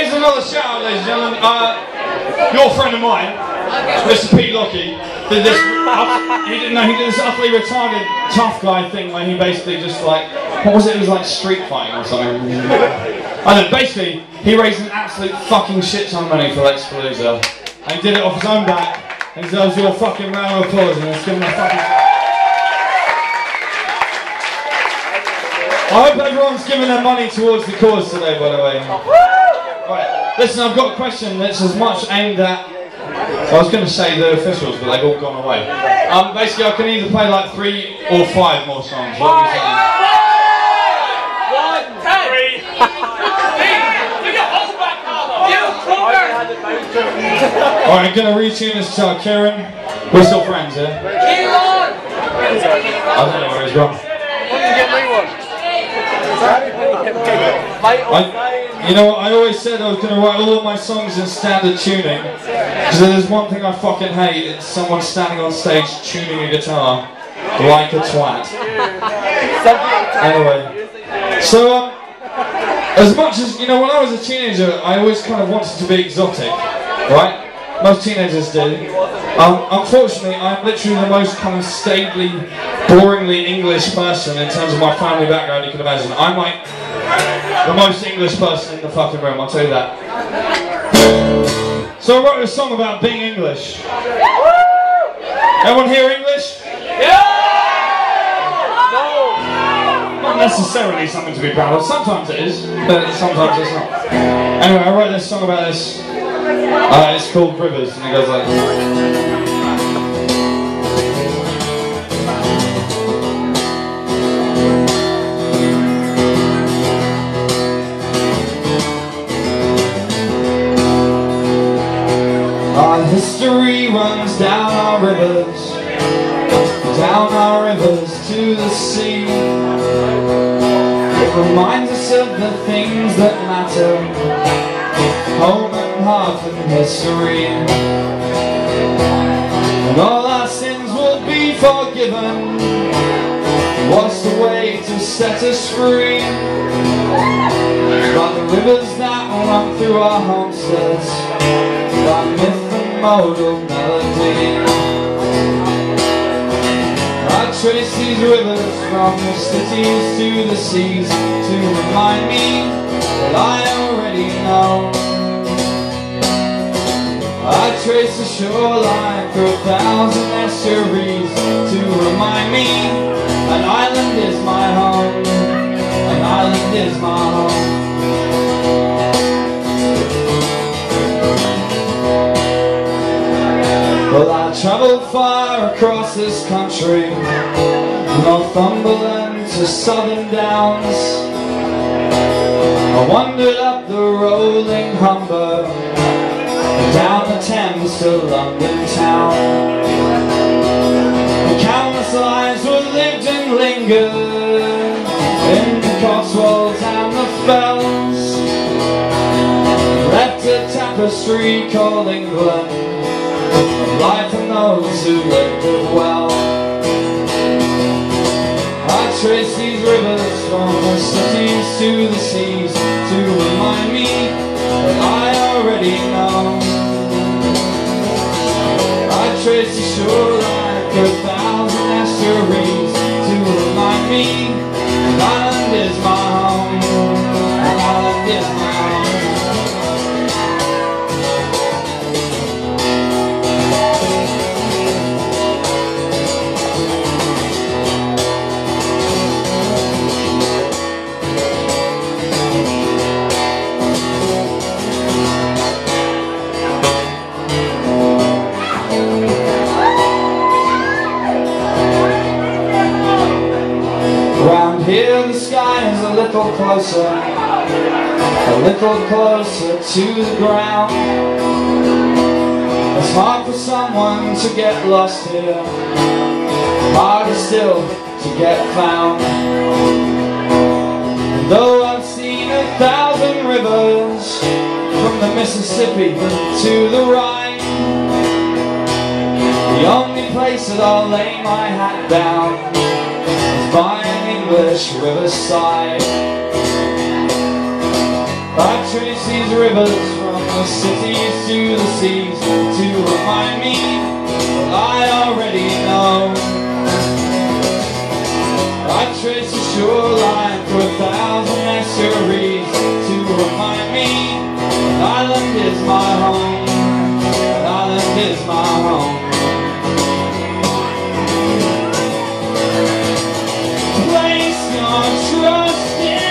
Here's another shout out, ladies and gentlemen. Your friend of mine, Mr. Pete Lockie, did this. He did this utterly retarded tough guy thing where he basically just like, what was it? It was like street fighting or something. I don't know. Basically, he raised an absolute fucking shit ton of money for Lexapalooza, and he did it off his own back. And he deserves your fucking round of applause, and let's give him a fucking. I hope everyone's giving their money towards the cause today, by the way. Right, listen, I've got a question that's as much aimed at, I was going to say the officials, but they've all gone away. Basically, I can either play like 3 or 5 more songs. What are you saying? 1, 2, 3. Alright, I'm going to retune this to Kieran. We're still friends, yeah? Kieran! I don't know where he's gone. You know what, I always said I was going to write all of my songs in standard tuning, because there's one thing I fucking hate, it's someone standing on stage tuning a guitar like a twat. Anyway, so as much as, you know, when I was a teenager I always kind of wanted to be exotic, right? Most teenagers do. Unfortunately, I'm literally the most kind of stably, boringly English person in terms of my family background you can imagine. I'm like the most English person in the fucking room, I'll tell you that. So I wrote a song about being English. Everyone hear English? Yeah! No! Not necessarily something to be proud of. Sometimes it is, but sometimes it's not. Anyway, I wrote this song about this. It's called Rivers, and it goes like this. Our history runs down our rivers to the sea. It reminds us of the things that matter, home and hearth and history. And all our sins will be forgiven, washed away to set us free. By the rivers that run through our homesteads, by myth and modal melody. I trace these rivers from the cities to the seas to remind me that I already know. I trace the shoreline through 1,000 estuaries to remind me an island is my home, an island is my home. Well, I travelled far across this country, Northumberland to Southern Downs. I wandered up the rolling Humber, down the Thames to London town. Countless lives were lived and lingered in the Cotswolds and the Fells, left a tapestry called England, life and those who lived it well. I trace these rivers from the cities to the seas to remind me that I already know. I trace the shoreline for 1,000 estuaries to remind me an island is my home, an island is my home. Here the sky is a little closer to the ground. It's hard for someone to get lost here, harder still to get found. And though I've seen 1,000 rivers, from the Mississippi to the Rhine, the only place that I'll lay my hat down is by an English riverside. I trace these rivers from the cities to the seas to remind me what I already know. I trace the shoreline for 1,000 estuaries to remind me an island is my home, an island is my home. Place your trust in